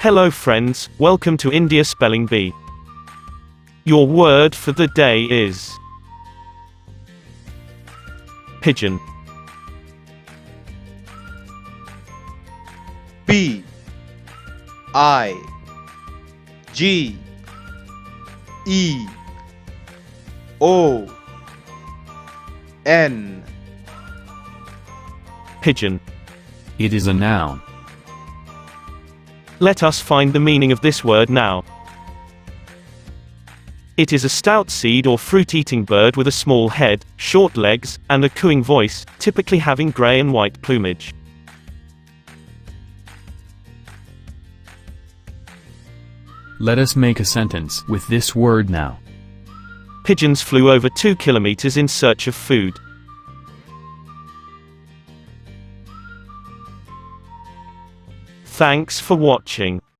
Hello friends, welcome to India Spelling Bee. Your word for the day is pigeon. P I G E O N. Pigeon. It is a noun. Let us find the meaning of this word now. It is a stout seed or fruit-eating bird with a small head, short legs, and a cooing voice, typically having gray and white plumage. Let us make a sentence with this word now. Pigeons flew over 2 kilometers in search of food. Thanks for watching.